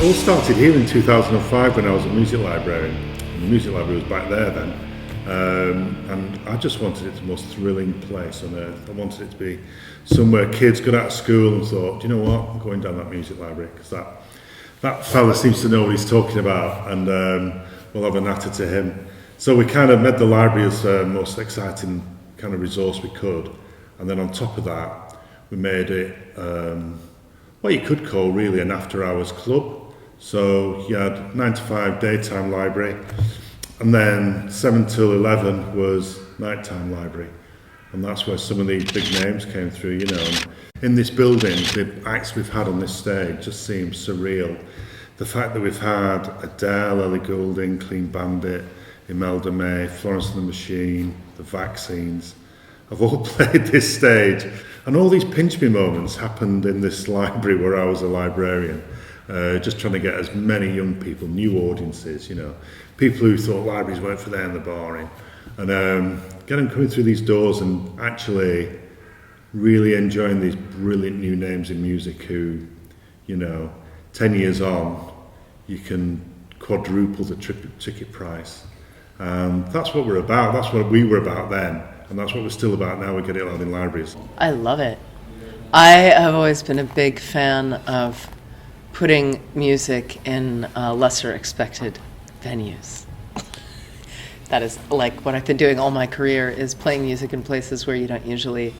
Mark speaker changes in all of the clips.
Speaker 1: it all started here in 2005 when I was a music librarian. The music library was back there then. And I just wanted it the most thrilling place on earth. I wanted it to be somewhere kids got out of school and thought, do you know what, I'm going down that music library, because that fella seems to know what he's talking about, and we'll have a natter to him. So we kind of made the library as the most exciting kind of resource we could, and then on top of that we made it what you could call really an after hours club. So you had 9 to 5 daytime library, and then 7 till 11 was nighttime library, and that's where some of these big names came through, you know. And in this building, the acts we've had on this stage just seem surreal. The fact that we've had Adele, Ellie Goulding, Clean Bandit, Imelda May, Florence and the Machine, the Vaccines, have all played this stage, and all these pinch me moments happened in this library where I was a librarian. Just trying to get as many young people, new audiences, you know, people who thought libraries weren't for them, they're boring, and get them coming through these doors and actually really enjoying these brilliant new names in music who, you know, 10 years on, you can quadruple the ticket price. That's what we're about, that's what we were about then, and that's what we're still about now. We get it out in libraries.
Speaker 2: I love it. I have always been a big fan of putting music in lesser expected venues. That is like what I've been doing all my career, is playing music in places where you don't usually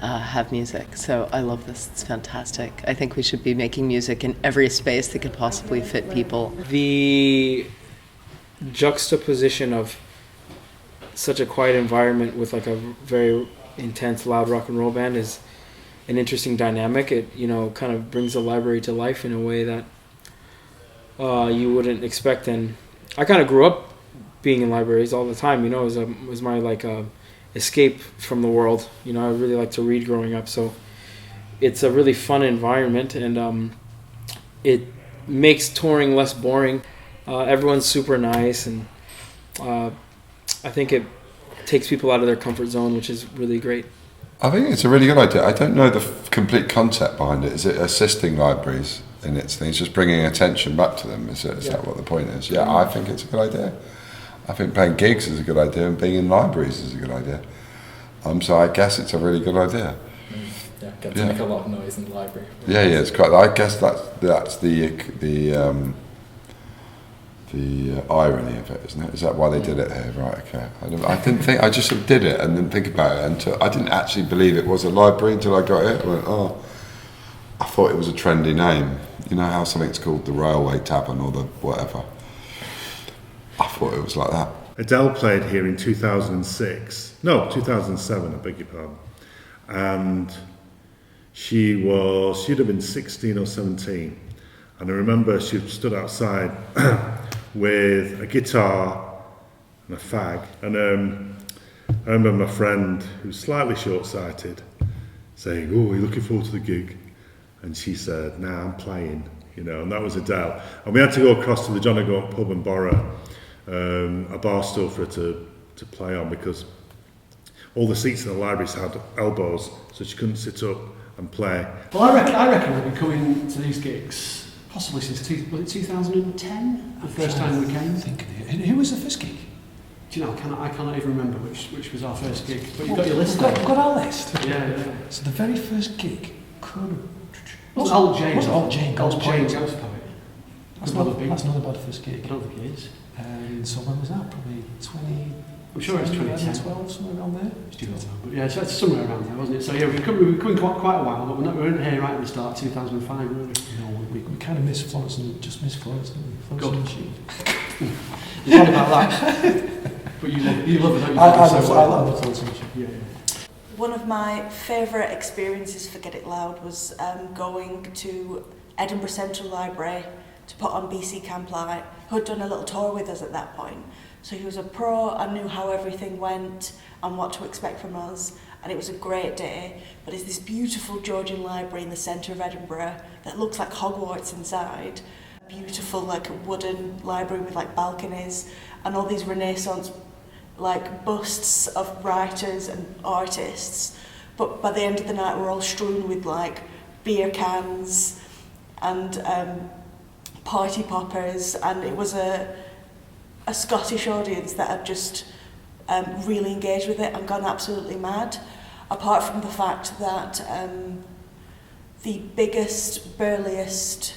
Speaker 2: have music. So I love this, it's fantastic. I think we should be making music in every space that could possibly fit people.
Speaker 3: The juxtaposition of such a quiet environment with like a very intense loud rock and roll band is an interesting dynamic. It, you know, kind of brings the library to life in a way that you wouldn't expect. And I kind of grew up being in libraries all the time, you know. It was my like escape from the world, you know. I really liked to read growing up, so it's a really fun environment, and it makes touring less boring. Everyone's super nice, and I think it takes people out of their comfort zone, which is really great.
Speaker 4: I think it's a really good idea. I don't know the complete concept behind it. Is it assisting libraries in its things, just bringing attention back to them? Is that what the point is? Yeah, I think it's a good idea. I think playing gigs is a good idea, and being in libraries is a good idea. So I guess it's a really good idea.
Speaker 5: Yeah, get to make a lot of noise in the library.
Speaker 4: Yeah, it's quite. I guess that's the irony of it, isn't it? Is that why they did it here? Right, okay. I didn't think, I just sort of did it and didn't think about it until, I didn't actually believe it was a library until I got it. I went, oh, I thought it was a trendy name. You know how something's called the Railway Tavern or the whatever? I thought it was like that.
Speaker 1: Adele played here in 2007, I beg your pardon. And she'd have been 16 or 17. And I remember she stood outside with a guitar and a fag. And I remember my friend, who's slightly short-sighted, saying, "Oh, are you looking forward to the gig?" And she said, "Nah, I'm playing," you know, and that was Adele. And we had to go across to the John O'Gaunt pub and borrow a bar stool for her to play on, because all the seats in the libraries had elbows, so she couldn't sit up and play.
Speaker 6: Well, I reckon we've been coming to these gigs possibly since 2010, the first time we came.
Speaker 7: Who was the first gig?
Speaker 6: Do you know, I cannot even remember which was our first gig. But you've got your list there.
Speaker 7: We've got our list.
Speaker 6: Yeah.
Speaker 7: So the very first gig
Speaker 6: was Old James.
Speaker 7: Old James.
Speaker 6: Old James House Poet.
Speaker 7: That's not a bad first gig.
Speaker 6: I don't think it is.
Speaker 7: So when was that? Probably 20...
Speaker 6: I'm sure it's 2010.
Speaker 7: 12, somewhere around there.
Speaker 6: But yeah, so it's somewhere around there, wasn't it? So yeah, we were coming quite a while, but we weren't here right at the start of 2005, were we?
Speaker 7: No, we kind of missed Florence, didn't we?
Speaker 6: Good.
Speaker 7: And she.
Speaker 6: You're on about that. But you love it, don't you?
Speaker 7: I love Florence and she.
Speaker 6: Yeah.
Speaker 8: One of my favourite experiences for Get It Loud was going to Edinburgh Central Library to put on BC Camplight, who had done a little tour with us at that point. So he was a pro and knew how everything went and what to expect from us, and it was a great day. But it's this beautiful Georgian library in the centre of Edinburgh that looks like Hogwarts inside. Beautiful, like a wooden library with like balconies and all these Renaissance like busts of writers and artists. But by the end of the night we're all strewn with like beer cans and party poppers, and it was a Scottish audience that had just really engaged with it and gone absolutely mad, apart from the fact that the biggest, burliest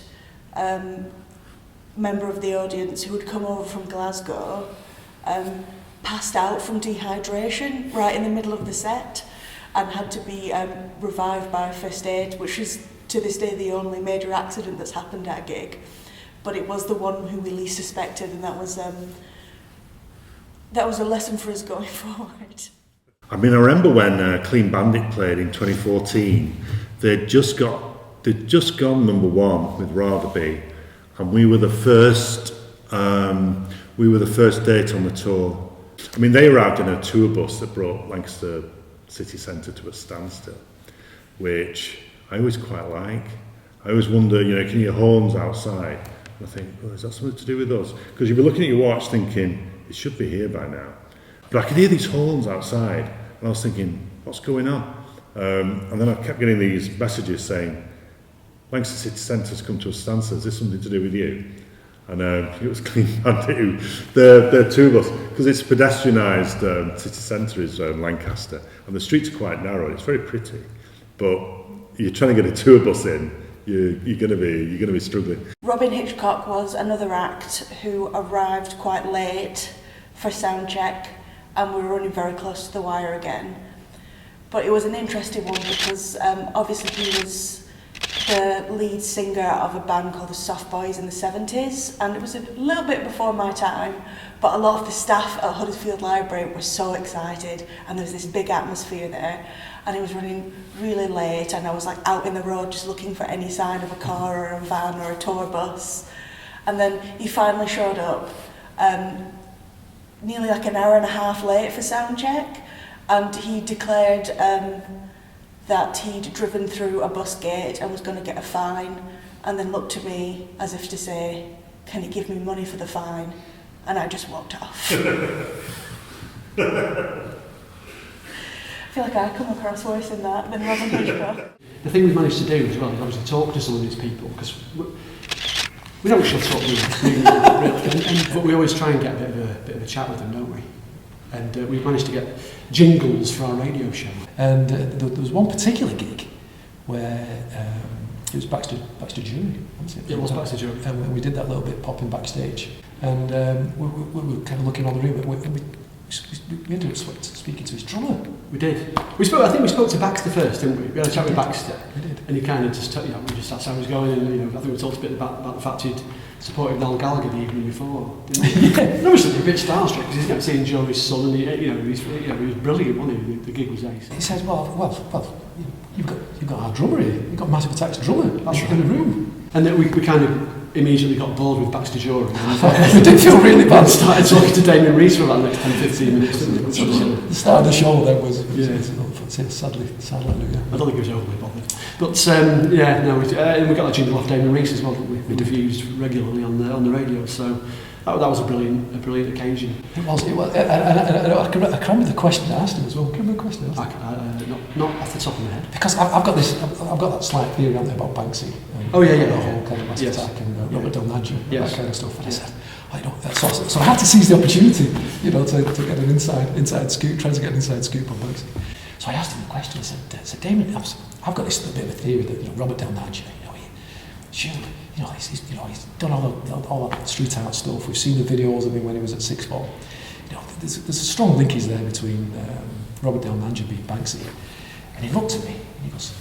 Speaker 8: member of the audience who had come over from Glasgow passed out from dehydration right in the middle of the set and had to be revived by first aid, which is to this day the only major accident that's happened at a gig. But it was the one who we least suspected, and that was a lesson for us going forward.
Speaker 1: I mean, I remember when Clean Bandit played in 2014, they'd just gone number one with Rather Be, and we were the first date on the tour. I mean, they arrived in a tour bus that brought Lancaster city centre to a standstill, which I always quite like. I always wonder, you know, can you hear horns outside? And I think, well, is that something to do with us? Because you'll be looking at your watch thinking, it should be here by now. But I could hear these horns outside, and I was thinking, what's going on? And then I kept getting these messages saying, Lancaster City Centre's come to a standstill, is this something to do with you? And it was Clean Bandit, their tour bus, because it's pedestrianised city centre is Lancaster, and the streets are quite narrow, it's very pretty, but you're trying to get a tour bus in, you're going to be struggling.
Speaker 8: Robin Hitchcock was another act who arrived quite late for sound check, and we were running very close to the wire again. But it was an interesting one because obviously he was the lead singer of a band called the Soft Boys in the 70s, and it was a little bit before my time, but a lot of the staff at Huddersfield Library were so excited, and there was this big atmosphere there, and it was running really late, and I was like out in the road just looking for any sign of a car or a van or a tour bus, and then he finally showed up nearly like an hour and a half late for sound check, and he declared that he'd driven through a bus gate and was going to get a fine, and then looked at me as if to say, can you give me money for the fine? And I just walked off. I feel like I come across worse than that than Robin Hitchcock.
Speaker 6: The thing we've managed to do as well is obviously talk to some of these people, because we don't shut up really, but we always try and get a bit of a chat with them, don't we? And we've managed to get jingles for our radio show. And there was one particular gig where it was Baxter Jury, wasn't it? It was Baxter Jury. And we did that little bit popping backstage. And we were kind of looking on the room, we ended up speaking to his drummer. We did. I think we spoke to Baxter first, didn't we? We had a chat with Baxter. We did. And he kind of just, we just asked how he was going, and I think we talked a bit about the fact he'd supported Noel Gallagher the evening before, didn't we? And obviously a bit starstruck because he's getting to enjoy his son, and he was brilliant, wasn't he? The gig was ace. He says, well, you've got our drummer here. You've got Massive Attack's drummer. That's in the room. And then we kind of immediately got bored with Baxter Jury. We did feel really bad. Started talking to Damien Rees for about the next 10-15 minutes. The start of the show then was sadly, yeah. I don't think he was overly bothered. But and we got that jingle off Damien Rees as well, didn't we? We diffused regularly on the radio, so that was a brilliant occasion. It was. And I can remember the question I asked him as well. Can you remember the question I asked him? Not off the top of my head. Because I've got that slight theory out there about Banksy. The whole kind of Massive Attack and Robert Del Naggio, that kind of stuff. And I said, so I had to seize the opportunity, to get an inside scoop, trying to get an inside scoop on Banksy. So I asked him the question. I said, Damien, I've got this bit of a theory that Robert Del Naggio, he's done all that street art stuff. We've seen the videos of him when he was at sixth form. There's a strong linkage there between Robert Del Naggio being Banksy. And he looked at me and he goes,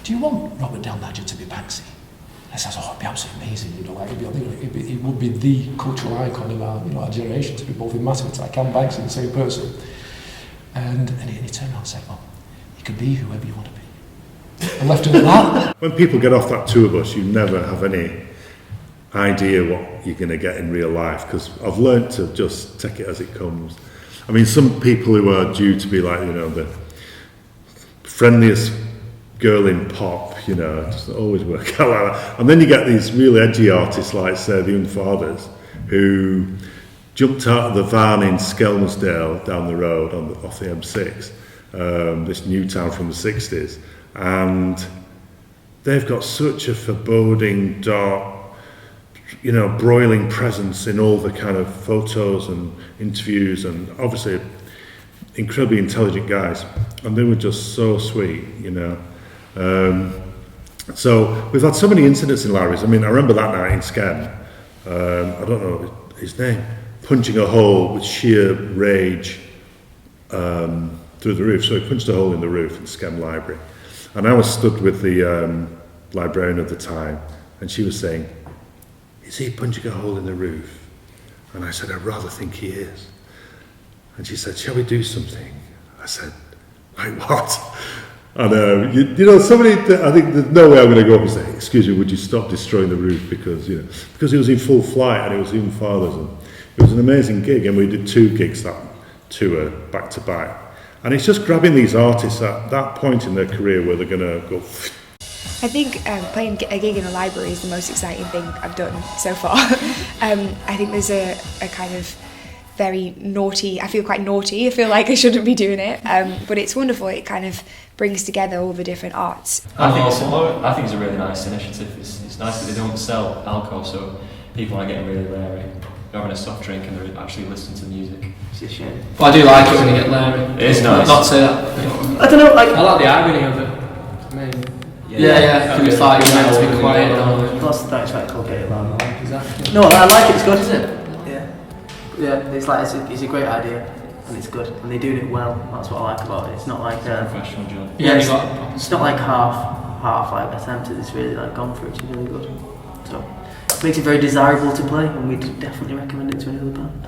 Speaker 6: do you want Robert Del Naggio to be Banksy? And I said, it'd be absolutely amazing. He would be the cultural icon of our generation, to be both in Massive Attack and Banksy, the same person. And he turned around and said, well, you can be whoever you want to be. And left it at that. When people get off that tour bus, you never have any idea what you're going to get in real life, because I've learnt to just take it as it comes. I mean, some people who are due to be like, the friendliest girl in pop, it doesn't always work out like that. And then you get these really edgy artists like, say, the Young Fathers, who jumped out of the van in Skelmersdale down the road off the M6, this new town from the 60s, and they've got such a foreboding, dark,
Speaker 1: you know, broiling presence in all the kind of photos and interviews, and obviously incredibly intelligent guys, and they were just so sweet, you know. So we've had so many incidents in libraries. I mean, I remember that night in Skem, I don't know his name, punching a hole with sheer rage through the roof. So he punched a hole in the roof in Skem Library. And I was stood with the librarian at the time, and she was saying, "Is he punching a hole in the roof?" And I said, "I'd rather think he is." And she said, "Shall we do something?" I said, "Like what?" And you know, somebody, I think there's no way I'm going to go up and say, "Excuse me, would you stop destroying the roof?" Because, you know, because it was in full flight and it was even farther. And it was an amazing gig, and we did 2 gigs that tour back to back. And it's just grabbing these artists at that point in their career where they're going to go.
Speaker 9: I think playing a gig in a library is the most exciting thing I've done so far. I think there's a kind of very naughty, I feel quite naughty, I feel like I shouldn't be doing it, but it's wonderful. It kind of brings together all the different arts.
Speaker 10: I think it's a really nice initiative. It's nice that they don't sell alcohol, so people aren't getting really leery. They're having a soft drink and they're actually listening to music. It's a shame.
Speaker 3: But I do like it when you get leery.
Speaker 10: It is nice.
Speaker 3: Not to say that.
Speaker 6: I don't know, like,
Speaker 3: I like the irony of it. I mean, yeah. Because it's like you're meant to be quiet.
Speaker 11: That's right, called Get It Loud.
Speaker 3: Exactly.
Speaker 11: No, I like it. It's good, isn't it? Yeah, it's like it's a great idea, and it's good, and they're doing it well. That's what I like about it. It's not like
Speaker 10: professional job.
Speaker 11: Yeah, it's not like half like attempted. It's really like gone for it. It's really good. So it makes it very desirable to play, and we'd definitely recommend it to any other band.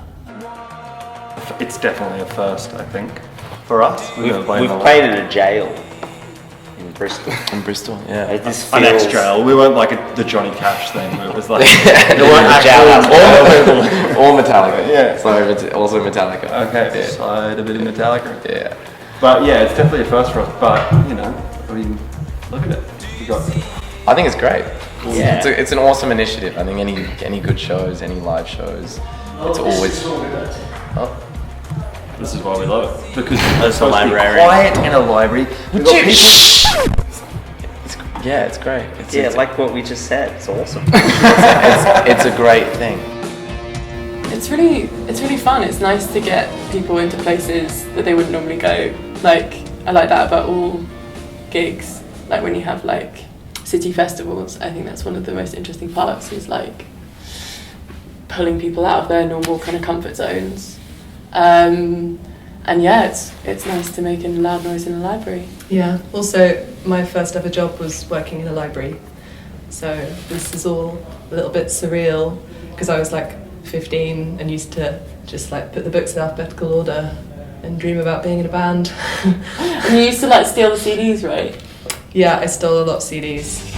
Speaker 12: It's definitely a first, I think, for us.
Speaker 13: We've played in a jail in Bristol.
Speaker 12: In Bristol, yeah.
Speaker 13: It just
Speaker 12: an
Speaker 13: feels...
Speaker 12: ex-jail. We weren't like the Johnny Cash thing. It was like
Speaker 13: there weren't actual
Speaker 14: or Metallica.
Speaker 12: Yeah.
Speaker 14: So also Metallica.
Speaker 12: Okay.
Speaker 14: Yeah.
Speaker 12: Slide a bit of Metallica.
Speaker 14: Yeah.
Speaker 12: But yeah, it's definitely a first for us. But you know, I mean, look at it. We got.
Speaker 14: I think it's great.
Speaker 13: Yeah.
Speaker 14: It's an awesome initiative. I think any good shows, any live shows, it's always.
Speaker 12: This is why we love it, because
Speaker 13: as a librarian,
Speaker 12: quiet in a library. We've got people.
Speaker 14: Yeah, it's great. It's
Speaker 13: like what we just said. It's awesome.
Speaker 14: it's a great thing.
Speaker 2: It's really fun. It's nice to get people into places that they wouldn't normally go. Like, I like that about all gigs. Like when you have like city festivals, I think that's one of the most interesting parts, is like pulling people out of their normal kind of comfort zones. And yeah, it's nice to make a loud noise in a library.
Speaker 15: Yeah, also my first ever job was working in a library, so this is all a little bit surreal because I was like 15 and used to just like put the books in alphabetical order and dream about being in a band.
Speaker 2: And you used to like steal the CDs, right?
Speaker 15: Yeah, I stole a lot of CDs.